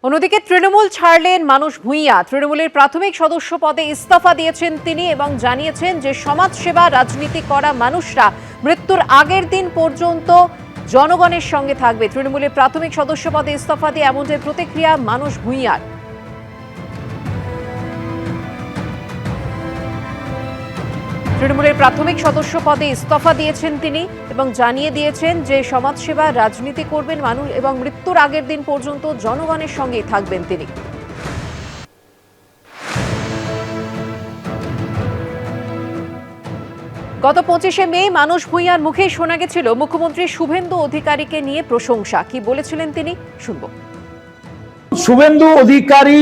অন্যদিকে তৃণমূল ছাড়লেন মানুষ ভূঁইয়া। তৃণমূলের প্রাথমিক সদস্য পদে ইস্তফা দিয়েছেন তিনি এবং জানিয়েছেন যে সমাজসেবা রাজনীতি করা মানুষরা মৃত্যুর আগের দিন পর্যন্ত জনগণের সঙ্গে থাকবে। তৃণমূলের প্রাথমিক সদস্য পদে ইস্তফা দিয়ে এমনটাই প্রতিক্রিয়া মানুষ ভূঁইয়ার। তৃণমূলের প্রাথমিক সদস্য পদে ইস্তফা দিয়েছেন তিনি এবং জানিয়ে দিয়েছেন যে সমাজসেবা রাজনীতি করবেন মানুষ এবং মৃত্যুর আগের দিন পর্যন্ত জনগণের সঙ্গেই থাকবেন তিনি। গত 25শে মে মানুষ ভূঁইয়ার মুখেই শোনা গেছিল মুখ্যমন্ত্রী শুভেন্দু অধিকারীকে নিয়ে প্রশংসা। কি বলেছিলেন তিনি শুনব। শুভেন্দু অধিকারী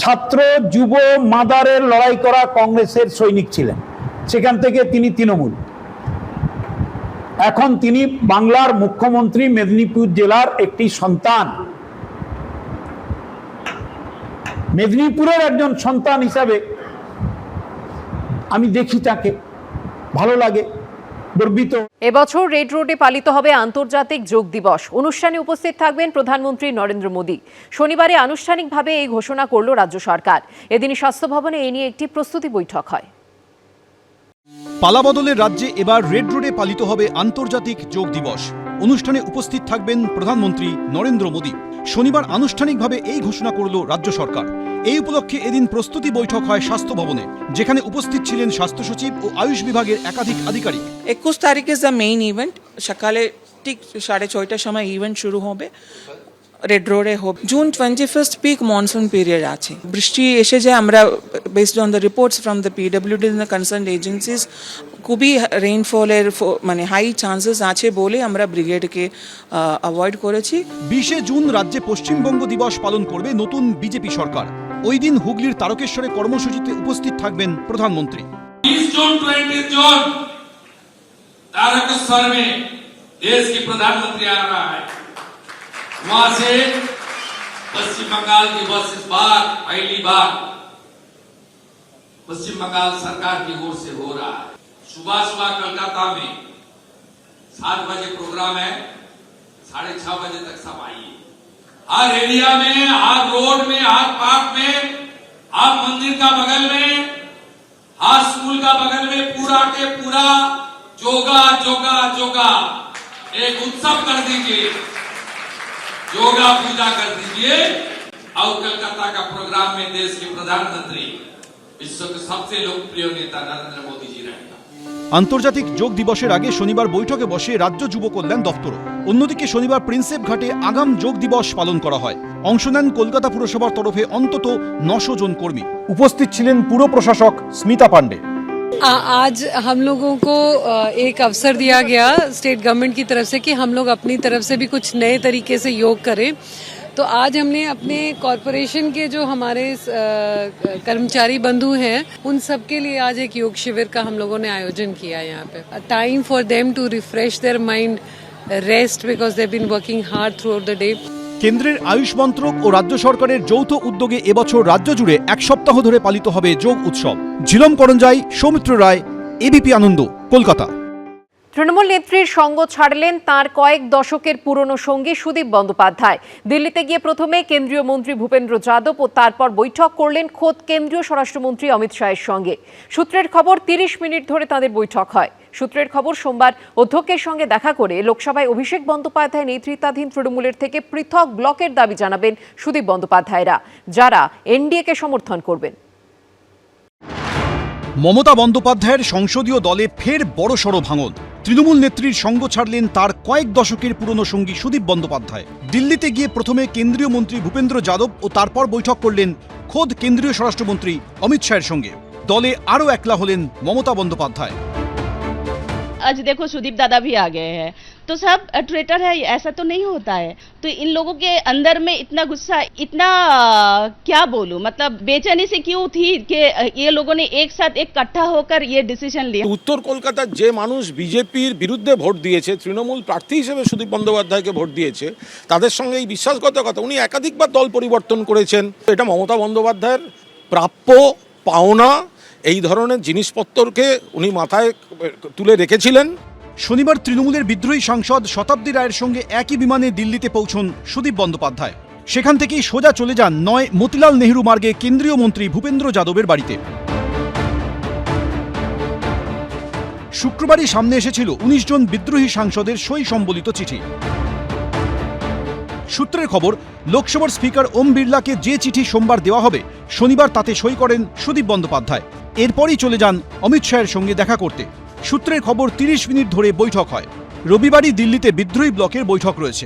ছাত্র যুব মাদারের লড়াই করা কংগ্রেসের সৈনিক ছিলেন, সেখান থেকে তিনি তৃণমূল। এখন তিনি বাংলার মুখ্যমন্ত্রী, মেদিনীপুর জেলার একটি সন্তান। মেদিনীপুরের একজন সন্তান হিসাবে আমি দেখি তাকে, ভালো লাগে, গর্বিত। এবছর রেড রোডে পালিত হবে আন্তর্জাতিক যোগ দিবস। অনুষ্ঠানে উপস্থিত থাকবেন প্রধানমন্ত্রী নরেন্দ্র মোদী। শনিবারে আনুষ্ঠানিকভাবে এই ঘোষণা করল রাজ্য সরকার। এদিনই স্বাস্থ্য ভবনে এ নিয়ে একটি প্রস্তুতি বৈঠক হয়। পালাবদলের রাজ্যে এবার রেড রোডে পালিত হবে আন্তর্জাতিক যোগ দিবস। অনুষ্ঠানে উপস্থিত থাকবেন প্রধানমন্ত্রী নরেন্দ্র মোদী। শনিবার আনুষ্ঠানিকভাবে এই ঘোষণা করল রাজ্য সরকার। এই উপলক্ষে এদিন প্রস্তুতি বৈঠক হয় স্বাস্থ্য ভবনে, যেখানে উপস্থিত ছিলেন স্বাস্থ্য সচিব ও আয়ুষ বিভাগের একাধিক আধিকারিক। 21 তারিখ ইজ দ্য মেইন ইভেন্ট। সকালে ঠিক 6:30টার সময় ইভেন্ট শুরু হবে, রেড রোডে হবে। জুন 21 পিক মনসুন পিরিয়ড আছে। বৃষ্টি এসে যায়, আমরা based on the reports from the PWD and the concern agencies খুবই রেইনফলের মানে হাই চান্সেস আছে বলে আমরা ব্রিগেডকে অ্যাভয়েড করেছি। 20শে জুন রাজ্যে পশ্চিমবঙ্গ দিবস পালন করবে নতুন বিজেপি সরকার। ওই দিন হুগলির তারকেশ্বরে কর্মসূচিতে উপস্থিত থাকবেন প্রধানমন্ত্রী। 20 जून 20 जून तारकेश्वर में देश के प्रधानमंत्री आ रहा है। वहां से पश्चिम बंगाल दिवस इस बार पहली बार पश्चिम बंगाल सरकार की ओर से हो रहा है। सुबह सुबह कोलकाता में 7 बजे प्रोग्राम है, 6:30 बजे तक सब आइए। हर एरिया में, हर रोड में, हर पार्क में, हर मंदिर का बगल में, हर स्कूल का बगल में पूरा के पूरा योगा योगा योगा एक उत्सव कर दीजिए, योगा पूजा कर दीजिए। और कलकत्ता का प्रोग्राम में देश के प्रधानमंत्री, विश्व के सबसे लोकप्रिय नेता नरेंद्र मोदी जी रहेगा। আন্তর্জাতিক যোগ দিবসের আগে শনিবার বৈঠকে বসে রাজ্য যুব কল্যাণ দপ্তর। অন্যদিকে শনিবার প্রিন্সেপ ঘাটে আগাম যোগ দিবস পালন করা হয়। অংশ নেন কলকাতা পুরসভার তরফে অন্তত 900 জন কর্মী। উপস্থিত ছিলেন পুর প্রশাসক স্মিতা পান্ডে। आज हम लोगों को एक अवसर दिया गया स्टेट गवर्नमेंट की तरफ से कि हम लोग अपनी तरफ से भी कुछ नए तरीके से योग करें। तो आज हमने अपने कॉरपोरेशन के जो हमारे कर्मचारी बंधु हैं उन सब के लिए आज एक योग शिविर का हम लोगों ने आयोजन किया है। यहाँ पे time for them to refresh their mind, rest, because they been working hard throughout the day. কেন্দ্রের আয়ুষ মন্ত্রক ও রাজ্য সরকারের যৌথ উদ্যোগে এবছর রাজ্য জুড়ে 1 সপ্তাহ ধরে পালিত হবে যোগ উৎসব। ঝিলম করঞ্জাই, সৌমিত্র রায়, এবিপি আনন্দ, কলকাতা। তৃণমূল নেত্রীর সঙ্গ ছাড়লেন তার কয়েক দশকের পুরনো সঙ্গী সুদীপ বন্দ্যোপাধ্যায়। দিল্লিতে গিয়ে প্রথমে কেন্দ্রীয় মন্ত্রী ভূপেন্দ্র যাদব ও তারপর বৈঠক করলেন খোদ কেন্দ্রীয় স্বরাষ্ট্রমন্ত্রী অমিত শাহের সঙ্গে। সূত্রের খবর 30 মিনিট ধরে তাদের বৈঠক হয়। সূত্রের খবর সোমবার অধ্যক্ষের সঙ্গে দেখা করে লোকসভায় অভিষেক বন্দ্যোপাধ্যায় নেতৃত্বাধীন তৃণমূলের থেকে পৃথক ব্লকের দাবি জানাবেন সুদীপ বন্দ্যোপাধ্যায়রা, যারা এনডিএকে সমর্থন করবেন। মমতা বন্দ্যোপাধ্যায়ের সংসদীয় দলে ফের বড়সড় ভাঙন। তৃণমূল নেত্রীর সঙ্গ ছাড়লেন তার কয়েক দশকের পুরনো সঙ্গী সুদীপ বন্দ্যোপাধ্যায়। দিল্লিতে গিয়ে প্রথমে কেন্দ্রীয় মন্ত্রী ভূপেন্দ্র যাদব ও তারপর বৈঠক করলেন খোদ কেন্দ্রীয় স্বরাষ্ট্রমন্ত্রী অমিত শাহের সঙ্গে। দলে আরও একলা হলেন মমতা বন্দ্যোপাধ্যায়। आज देखो सुदीप दादा भी आ गए हैं, तो सब ट्रेटर है, ऐसा तो नहीं होता है। तो इन लोगों के अंदर में इतना गुस्सा, इतना क्या बोलूं, मतलब बेचैनी से क्यों थी कि ये लोगों ने एक साथ इकट्ठा होकर ये डिसीजन लिया। উত্তর কলকাতার যে মানুষ বিজেপির বিরুদ্ধে ভোট দিয়েছে, তৃণমূল প্রার্থী হিসেবে সুদীপ বন্দ্যোপাধ্যায়কে ভোট দিয়েছে, তাদের সঙ্গে এই বিশ্বাসঘাতকতা, উনি একাধিকবার দল পরিবর্তন করেছেন। এটা মমতা বন্দ্যোপাধ্যায়ের প্রাপ্য পাওনা, এই ধরনের জিনিসপত্রকে উনি মাথায় তুলে রেখেছিলেন। শনিবার তৃণমূলের বিদ্রোহী সাংসদ শতাব্দী রায়ের সঙ্গে একই বিমানে দিল্লিতে পৌঁছন সুদীপ বন্দ্যোপাধ্যায়। সেখান থেকেই সোজা চলে যান নয় মতিলাল নেহরু মার্গে কেন্দ্রীয় মন্ত্রী ভূপেন্দ্র যাদবের বাড়িতে। শুক্রবারই সামনে এসেছিল ১৯ জন বিদ্রোহী সাংসদের সই সম্বলিত চিঠি। সূত্রের খবর, লোকসভার স্পিকার ওম বিড়লাকে যে চিঠি সোমবার দেওয়া হবে, শনিবার তাতে সই করেন সুদীপ বন্দ্যোপাধ্যায়। এরপরই চলে যান অমিত শাহের সঙ্গে দেখা করতে। সূত্রের খবর, ৩০ মিনিট ধরে বৈঠক হয়। রবিবারই দিল্লিতে বিদ্রোহী ব্লকের বৈঠক রয়েছে।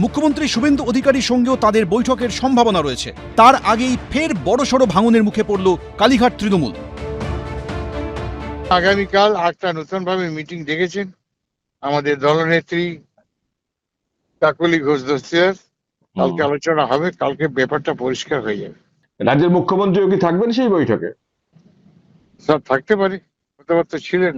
মুখ্যমন্ত্রী শুভেন্দু অধিকারীর সঙ্গেও তাদের বৈঠকের সম্ভাবনা রয়েছে। তার আগেই ফের বড়সড় ভাঙনের মুখে পড়ল কালীঘাট তৃণমূল। আগামীকাল একটা নতুনভাবে মিটিং ডেকেছেন আমাদের দলনেত্রী কাকলি ঘোষ দস্তিদার। কালকে আলোচনা হবে, কালকে ব্যাপারটা পরিষ্কার হয়ে যাবে। রাজ্যের মুখ্যমন্ত্রীও কি থাকবেন সেই বৈঠকে? সব থাকতে পারে, কথাবার্তা ছিলেন।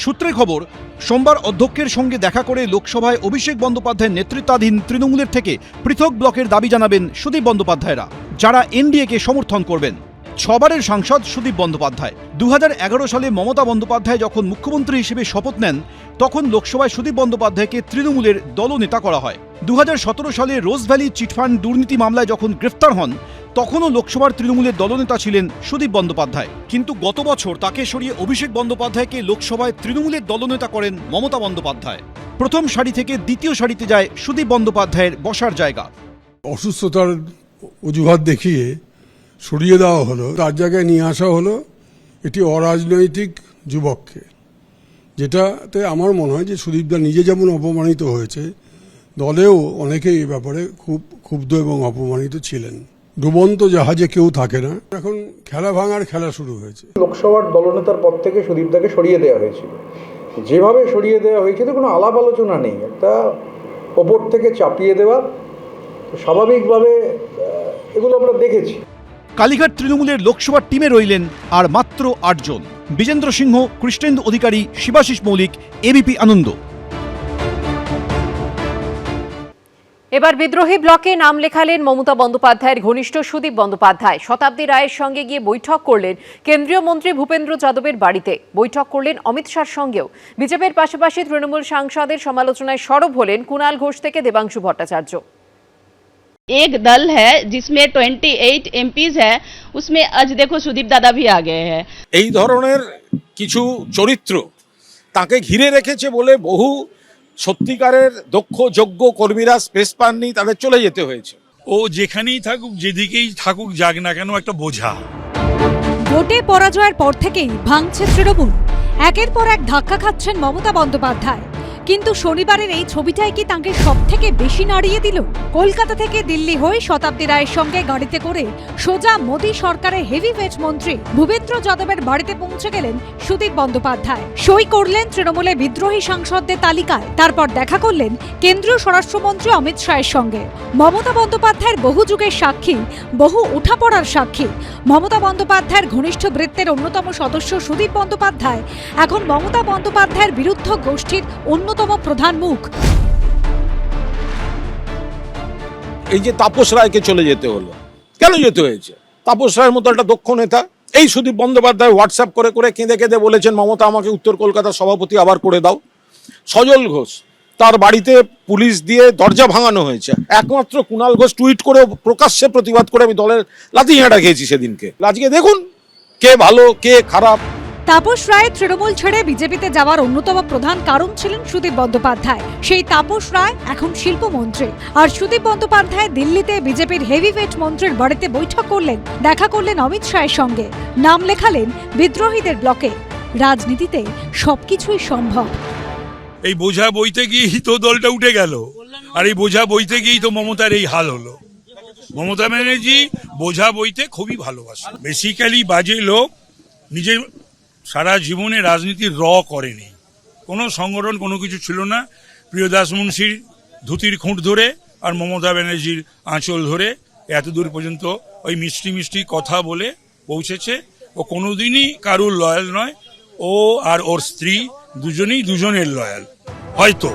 সূত্রের খবর, সোমবার অধ্যক্ষের সঙ্গে দেখা করে লোকসভায় অভিষেক বন্দ্যোপাধ্যায়ের নেতৃত্বাধীন তৃণমূলের থেকে পৃথক ব্লকের দাবি জানাবেন সুদীপ বন্দ্যোপাধ্যায়রা, যারা এনডিএকে সমর্থন করবেন। 6 বারের সাংসদ সুদীপ বন্দ্যোপাধ্যায়। 2011 সালে মমতা বন্দ্যোপাধ্যায় যখন মুখ্যমন্ত্রী হিসেবে শপথ নেন, তখন লোকসভায় সুদীপ বন্দ্যোপাধ্যায়কে তৃণমূলের দলনেতা করা হয়। 2017 সালে রোজ ভ্যালি চিটফান্ড দুর্নীতি মামলায় যখন গ্রেফতার হন, তখনও লোকসভার তৃণমূলের দলনেতা ছিলেন সুদীপ বন্দ্যোপাধ্যায়। কিন্তু গত বছর তাকে সরিয়ে অভিষেক বন্দ্যোপাধ্যায়কে লোকসভায় তৃণমূলের দলনেতা করেন মমতা বন্দ্যোপাধ্যায়। প্রথম সারি থেকে দ্বিতীয় সারিতে যায় সুদীপ বন্দ্যোপাধ্যায়ের বসার জায়গা। অসুস্থতার অজুহাত দেখিয়ে সরিয়ে দেওয়া হলো, তার জায়গায় নিয়ে আসা হলো একটি অরাজনৈতিক যুবককে, যেটাতে আমার মনে হয় যে সুদীপদা নিজে যেমন অপমানিত হয়েছে, দলেও অনেকে এই ব্যাপারে খুব ক্ষুব্ধ এবং অপমানিত ছিলেন। ডুবন্ত জাহাজে কেউ থাকে না, এখন খেলা ভাঙার খেলা শুরু হয়েছে। লোকসভার দলনেতার পদ থেকে সুদীপদাকে সরিয়ে দেওয়া হয়েছিল। যেভাবে সরিয়ে দেওয়া হয়েছিল কোনো আলাপ আলোচনা নেই, একটা ওপর থেকে চাপিয়ে দেওয়া, স্বাভাবিকভাবে এগুলো আমরা দেখেছি। কালীঘাট তৃণমূলের লোকসভার টিমে রইলেন আর মাত্র 8 জন। বিজেন্দ্র সিংহ, কৃষ্ণেন্দু অধিকারী, শিবাশিস মৌলিক, এবিপি আনন্দ। এবার বিদ্রোহী ব্লকে নাম লেখালেন মমতা বন্দ্যোপাধ্যায়ের ঘনিষ্ঠ সুদীপ বন্দ্যোপাধ্যায়। শতাব্দী রায়ের সঙ্গে গিয়ে বৈঠক করলেন কেন্দ্রীয় মন্ত্রী ভূপেন্দ্র যাদবের বাড়িতে। বৈঠক করলেন অমিত শাহর সঙ্গেও। বিজেপির পাশাপাশি তৃণমূল সাংসদের সমালোচনায় সরব হলেন কুণাল ঘোষ থেকে দেবাংশু ভট্টাচার্য। एक दल है जिसमें 28 एमपीज है, उसमें आज देखो सुदीप दादा भी आ गए हैं। এই ধরনের কিছু চরিত্র তাকে ঘিরে রেখেছে বলে বহু সত্যিকারের দক্ষ যোগ্য কর্মীরা স্পেস পাননি, তাদের চলে যেতে হয়েছে। ও যেখানেই থাকুক, যেদিকেই থাকুক, যাক না কেন একটা বোঝা। ভোটে পরাজয়ের পর থেকেই ভাঙছে তৃণমূল। একের পর এক ধাক্কা খাচ্ছেন মমতা বন্দ্যোপাধ্যায়। কিন্তু শনিবারের এই ছবিটাই কি তাঁকে সব থেকে বেশি নাড়িয়ে দিল? কলকাতা থেকে দিল্লি হয়ে শতাব্দী রায়ের সঙ্গে গাড়িতে করে সোজা মোদী সরকারের হেভিওয়েট মন্ত্রী ভূপেন্দ্র যাদবের বাড়িতে পৌঁছে গেলেন সুদীপ বন্দ্যোপাধ্যায়। সই করলেন তৃণমূলের বিদ্রোহী সাংসদদের তালিকায়। তারপর দেখা করলেন কেন্দ্রীয় স্বরাষ্ট্রমন্ত্রী অমিত শাহের সঙ্গে। মমতা বন্দ্যোপাধ্যায়ের বহু যুগের সাক্ষী, বহু উঠাপড়ার সাক্ষী মমতা বন্দ্যোপাধ্যায়ের ঘনিষ্ঠ বৃত্তের অন্যতম সদস্য সুদীপ বন্দ্যোপাধ্যায় এখন মমতা বন্দ্যোপাধ্যায়ের বিরুদ্ধ গোষ্ঠীর অন্যতম প্রধান মুখ। এই যে তাপস রায়কে চলে যেতে হলো, কেন যেতে হয়েছে? তাপস রায়ের মতো একটা দক্ষ নেতা। এই সুদীপ বন্দ্যোপাধ্যায় হোয়াটসঅ্যাপ করে করে কেঁদে কেঁদে বলেছেন, মমতা আমাকে উত্তর কলকাতার সভাপতি আবার করে দাও। সজল ঘোষ, তার বাড়িতে পুলিশ দিয়ে দরজা ভাঙানো হয়েছে। একমাত্র কুণাল ঘোষ টুইট করে প্রকাশ্যে প্রতিবাদ করে আমি দলের লাথি ঝাঁটা খেয়েছি সেদিনকে। আজকে দেখুন কে ভালো কে খারাপ। তাপস রায় তৃণমূল ছেড়ে বিজেপিতে যাওয়ার অন্যতম প্রধান কারণ ছিলেন সুদীপ বন্দ্যোপাধ্যায়। সেই তাপস রায় এখন শিল্পমন্ত্রী। আর সুদীপ বন্দ্যোপাধ্যায় দিল্লিতে বিজেপির হেভিওয়েট মন্ত্রীর বাড়িতে বৈঠক করলেন, দেখা করলেন অমিত শাহের সঙ্গে, নাম লেখালেন বিদ্রোহীদের ব্লকে। রাজনীতিতে সবকিছুই সম্ভব। এই বোঝা বইতে গিয়েই তো দলটা উঠে গেল, আর এই বোঝা বইতে গিয়েই তো মমতার এই হাল হলো। মমতা ব্যানার্জি বোঝা বইতে খুবই ভালোবাসে। বেসিক্যালি বাজে লোক, নিজের সারা জীবনে রাজনীতির করেনি, কোনো সংগঠন কোনো কিছু ছিল না। প্রিয়দাস মুন্সির ধুতির খুঁট ধরে আর মমতা ব্যানার্জির আঁচল ধরে এতদূর পর্যন্ত ওই মিষ্টি মিষ্টি কথা বলে পৌঁছেছে। ও কোনোদিনই কারুর লয়াল নয়। ও আর ওর স্ত্রী দুজনেই দুজনের লয়াল। হয়তো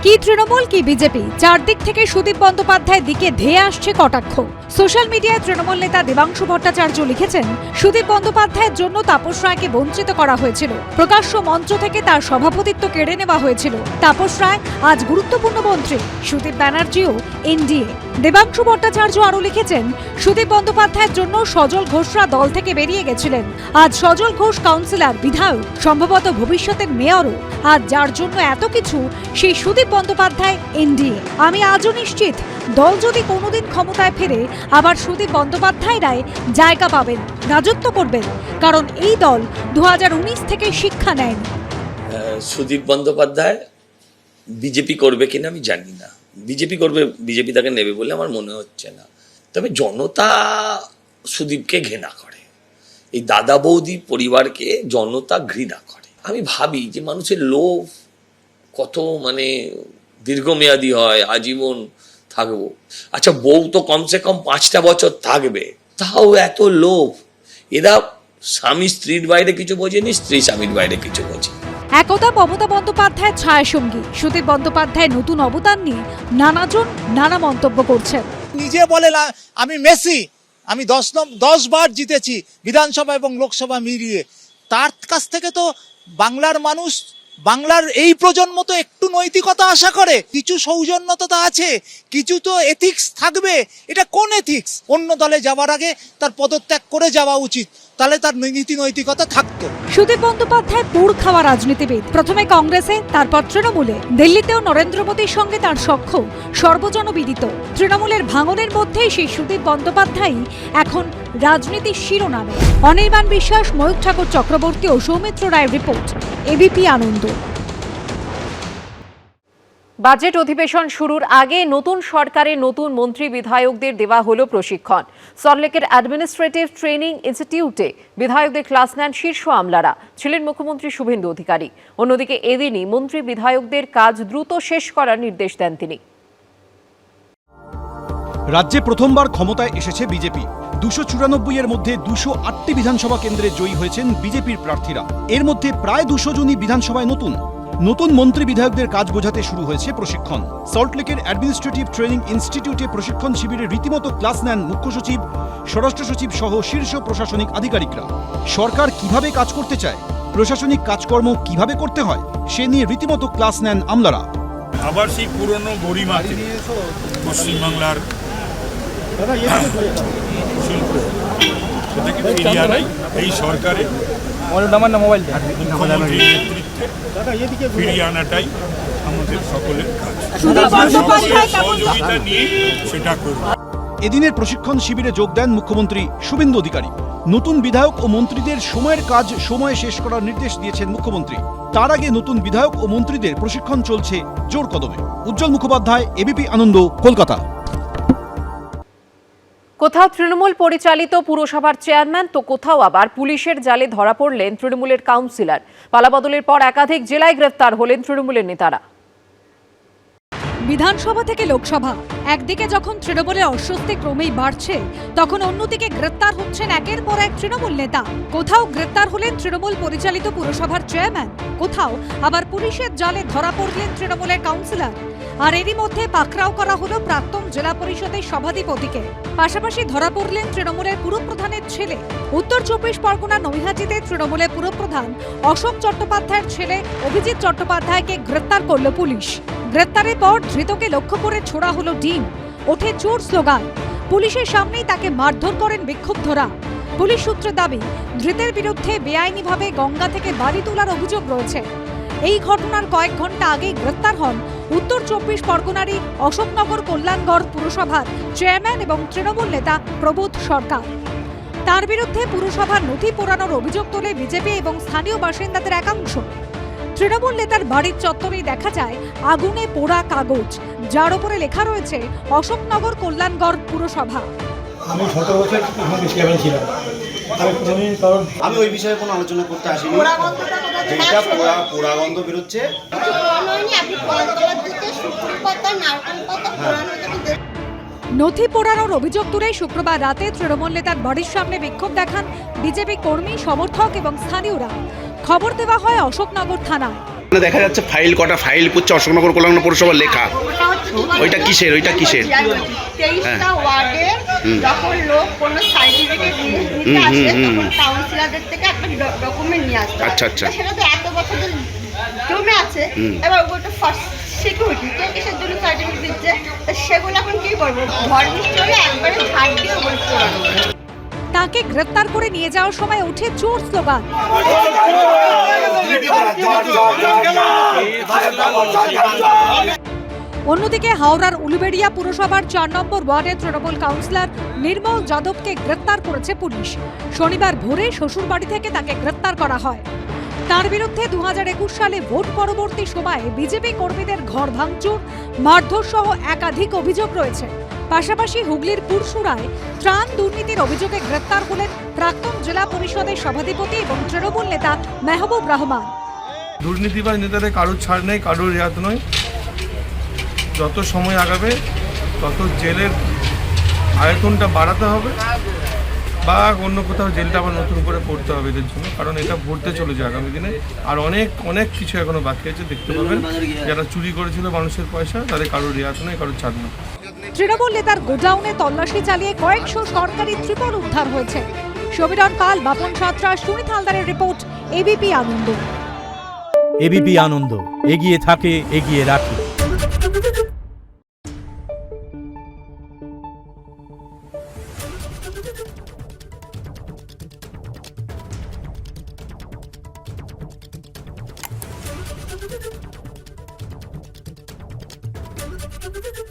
কি তৃণমূল কি বিজেপি, চারদিক থেকে সুদীপ বন্দ্যোপাধ্যায়ের দিকে ধেয়ে আসছে কটাক্ষ। সোশ্যাল মিডিয়ায় তৃণমূল নেতা দেবাংশু ভট্টাচার্য লিখেছেন, সুদীপ বন্দ্যোপাধ্যায়ের জন্য তাপস রায়কে বঞ্চিত করা হয়েছিল, প্রকাশ্য মঞ্চ থেকে তার সভাপতিত্ব কেড়ে নেওয়া হয়েছিল। তাপস রায় আজ গুরুত্বপূর্ণ মন্ত্রী, সুদীপ ব্যানার্জিও এনডিএ। দেবাংশু ভট্টাচার্য আরও লিখেছেন, সুদীপ বন্দ্যোপাধ্যায়ের জন্য সজল ঘোষরা দল থেকে বেরিয়ে গেছিলেন। আজ সজল ঘোষ কাউন্সিলর, বিধায়ক, সম্ভবত ভবিষ্যতের মেয়রও। আজ যার জন্য এত কিছু, সেই সুদীপ বন্দ্যোপাধ্যায় এনডিএ। আমি আজও নিশ্চিত, দল যদি কোনোদিন ক্ষমতায় ফেরে, আবার সুদীপ বন্দ্যোপাধ্যায়রাই জায়গা পাবেন, রাজত্ব করবেন, কারণ এই দল 2019 থেকে শিক্ষা নেয়নি। সুদীপ বন্দ্যোপাধ্যায় বিজেপি করবে কিনা আমি জানি না, বিজেপি করবে, বিজেপি তাকে নেবে বলে আমার মনে হচ্ছে না। তবে জনতা সুদীপকে ঘৃণা করে, এই দাদা বৌদি পরিবারকে জনতা ঘৃণা করে। আমি ভাবি যে মানুষের লোভ কত দীর্ঘমেয়াদী হয়, আজীবন থাকবো। আচ্ছা, বউ তো কমসে কম 5টা বছর থাকবে, তাও এত লোভ। এরা স্বামী স্ত্রীর বাইরে কিছু বোঝেনি, স্ত্রী স্বামীর বাইরে কিছু বোঝে। একদা মমতা বন্দ্যোপাধ্যায়ের ছায়াসঙ্গী সুদীপ বন্দ্যোপাধ্যায়ের নতুন অবদান নিয়ে নানাজন নানা মন্তব্য করছেন। নিজে বলে না আমি মেসি, আমি 10 বার জিতেছি বিধানসভা এবং লোকসভা মিলিয়ে। তার কাছ থেকে তো বাংলার মানুষ, বাংলার এই প্রজন্ম তো একটু নৈতিকতা আশা করে, কিছু সৌজন্যতা আছে, কিছু তো এথিক্স থাকবে। এটা কোন এথিক্স? অন্য দলে যাওয়ার আগে তার পদত্যাগ করে যাওয়া উচিত, তাহলে তার নীতি নৈতিকতা থাকতো। সুদীপ বন্দ্যোপাধ্যায় পুড় খাওয়া রাজনীতিবিদ, প্রথমে কংগ্রেসে, তারপর তৃণমূলে। দিল্লিতেও নরেন্দ্র মোদীর সঙ্গে তার সখ্য সর্বজনবিদিত। তৃণমূলের ভাঙনের মধ্যেই সেই সুদীপ বন্দ্যোপাধ্যায় এখন রাজনীতির শিরোনামে। অনির্বাণ বিশ্বাস, ময়ূখ ঠাকুর চক্রবর্তী ও সৌমিত্র রায়ের রিপোর্ট, এবিপি আনন্দ। বাজেট অধিবেশন শুরুর আগে নতুন সরকারের নতুন মন্ত্রী বিধায়কদের দেওয়া হলো প্রশিক্ষণ। সল্টলেকের অ্যাডমিনিস্ট্রেটিভ ট্রেনিং ইনস্টিটিউটে বিধায়কদের ক্লাস নেন শীর্ষ আমলারা, ছিলেন মুখ্যমন্ত্রী শুভেন্দু অধিকারী। অন্যদিকে এদিনই মন্ত্রী বিধায়কদের কাজ দ্রুত শেষ করার নির্দেশ দেন তিনি। রাজ্যে প্রথমবার ক্ষমতায় এসেছে বিজেপি। 294 এর মধ্যে 208টি বিধানসভা কেন্দ্রে জয়ী হয়েছেন বিজেপির প্রার্থীরা। এর মধ্যে প্রায় 200 জনই বিধানসভায় নতুন। নতুন মন্ত্রী বিধায়কদের কাজ বোঝাতে শুরু হয়েছে প্রশিক্ষণ। সল্টলেকের অ্যাডমিনিস্ট্রেটিভ ট্রেনিং ইনস্টিটিউটে প্রশিক্ষণ শিবিরে রীতিমতো ক্লাস নেন মুখ্য সচিব, স্বরাষ্ট্র সচিব সহ শীর্ষ প্রশাসনিক আধিকারিকরা। সরকার কিভাবে কাজ করতে চায়, প্রশাসনিক কাজকর্ম কিভাবে করতে হয়, সে নিয়ে রীতিমতো ক্লাস নেন আমলারা। আবার সেই পুরনো গরিমাকে পশ্চিমবাংলার শিল্প সেটাকে ফিরিয়ে আনাই এই সরকারের মুখ্যমন্ত্রীর নেতৃত্বে ফিরিয়ে আনাটাই আমাদের সকলের কাজ। সহযোগিতা নিয়ে সেটা করব। এদিনের প্রশিক্ষণ শিবিরে যোগ দেন মুখ্যমন্ত্রী শুভেন্দু অধিকারী। নতুন বিধায়ক ও মন্ত্রীদের সময়ের কাজ সময়ে শেষ করার নির্দেশ দিয়েছেন মুখ্যমন্ত্রী। তার আগে নতুন বিধায়ক ও মন্ত্রীদের প্রশিক্ষণ চলছে জোর কদমে। উজ্জ্বল মুখোপাধ্যায়, এবিপি আনন্দ, কলকাতা। কোথাও তৃণমূল পরিচালিত পুরসভার চেয়ারম্যান তো কোথাও আবার পুলিশের জালে ধরা পড়লেন তৃণমূলের কাউন্সিলর। পালাবদলের পর একাধিক জেলায় গ্রেফতার হলেন তৃণমূলের নেতারা। বিধানসভা থেকে লোকসভা, একদিকে যখন তৃণমূলের অস্বস্তি ক্রমেই বাড়ছে, তখন অন্যদিকে গ্রেপ্তার হচ্ছেন একের পর এক তৃণমূল নেতা। কোথাও গ্রেপ্তার হলেন তৃণমূল পরিচালিত পুরসভার চেয়ারম্যান, কোথাও আবার পুলিশের জালে ধরা পড়লেন তৃণমূলের কাউন্সিলর। আর এরই মধ্যে পাকড়াও করা হলো প্রাক্তন জেলা পরিষদের সভাধিপতিকে। পাশাপাশি ধরা পড়লেন তৃণমূলের পুরপ্রধানের ছেলে। উত্তর 24 পরগনার নৈহাটিতে তৃণমূলের পুরপ্রধান অশোক চট্টোপাধ্যায়ের ছেলে অভিজিৎ চট্টোপাধ্যায়কে গ্রেপ্তার করল পুলিশ। গ্রেপ্তারের পর ধৃতকে লক্ষ্য করে ছোড়া হলো ডিম, ওঠে চোর স্লোগান। পুলিশের সামনেই তাকে মারধর করেন বিক্ষুব্ধরা। পুলিশ সূত্রে দাবি, ধৃতের বিরুদ্ধে বেআইনিভাবে গঙ্গা থেকে বালি তোলার অভিযোগ রয়েছে। এই ঘটনার কয়েক ঘন্টা আগেই গ্রেপ্তার হন উত্তর 24 পরগনারই অশোকনগর কল্যাণগড় পুরসভার চেয়ারম্যান এবং তৃণমূল নেতা প্রবোধ সরকার। তার বিরুদ্ধে পুরসভার নথি পোড়ানোর অভিযোগ তোলে বিজেপি এবং স্থানীয় বাসিন্দাদের একাংশ। তৃণমূল নেতার বাড়ির চত্বরেই দেখা যায় আগুনে পোড়া কাগজ, যার উপরে লেখা রয়েছে অশোকনগর কল্যাণগড় পুরসভা। আমি 17 বছর ছিলাম, আমি ওই বিষয়ে কোনো আলোচনা করতে আসিনি। যেটা পোড়া গন্ধ বেরোচ্ছে, নথি পোড়ানোর অভিযোগ তুলে শুক্রবার রাতে তৃণমূল নেতার বাড়ির সামনে বিক্ষোভ দেখান বিজেপি কর্মী, সমর্থক এবং স্থানীয়রা। খবর দেওয়া হয় অশোকনগর থানায়। দেখা যাচ্ছে ফাইল কটা ফাইল করছে অশোকনগর কল্যাণ পৌরসভার লেখা। ওইটা কিসের? 23টা ওয়ার্ডে যখন লোক কোনো সার্টিফিকেট নিতে আসে তখন কাউন্সিলরদের থেকে একটা ডকুমেন্ট নিয়ে আসতে হয়। আচ্ছা আচ্ছা। সেটা তো এত বছর ধরে জমে আছে, এবার ওটা ফার্স্ট সিকিউরিটি কে কিসের জন্য সার্টিফিকেট দিচ্ছে, সেগুলো এখন কি করবো? ঘর বৃষ্টি হলে একবারে ঝাড় দিয়ে বলতে তাকে গ্রেপ্তার করে নিয়ে যাওয়ার সময় ওঠে চোর স্লোগান। অন্যদিকে হাওড়ার উলুবেড়িয়া পুরসভার 4 নম্বর ওয়ার্ডের তৃণমূল কাউন্সিলর নির্মল যাদবকে গ্রেপ্তার করেছে পুলিশ। শনিবার ভোরে শ্বশুরবাড়ি থেকে তাকে গ্রেপ্তার করা হয়। তার বিরুদ্ধে 2021 সালে ভোট পরবর্তী সময়ে বিজেপি কর্মীদের ঘর ভাঙচুর, মারধর সহ একাধিক অভিযোগ রয়েছে। পাশাপাশি হুগলির পুরসুরায় ত্রাণ দুর্নীতির অভিযোগে গ্রেপ্তার হলেন প্রাক্তন জেলা পরিষদের সভাধিপতি এবং তৃণমূল নেতা মেহবুব রহমান। দুর্নীতিবাজ নেতাদের কারোর ছাড় নেই, কারোর রেয়াত নয়। যত সময় আগাবে তত জেলের আয়তনটা বাড়াতে হবে বা অন্য কোথাও জেলটা আবার নতুন করে পড়তে হবে এদের জন্য, কারণ এটা ভরতে চলেছে আগামী দিনে। আর অনেক কিছু এখনো বাকি আছে, দেখতে পাবেন। যারা চুরি করেছিল মানুষের পয়সা তাদের কারোর রেয়াত নয়, কারোর ছাড় নয়। তৃণমূল নেতার গোডাউনে তল্লাশি চালিয়ে কয়েকশো সরকারি ত্রিপল উদ্ধার হয়েছে। সমীরণ পাল, বাপন সাঁতরা, সুনীত হালদারের রিপোর্ট, এবিপি আনন্দ। এবিপি আনন্দ, এগিয়ে থাকে, এগিয়ে রাখে। Thank you.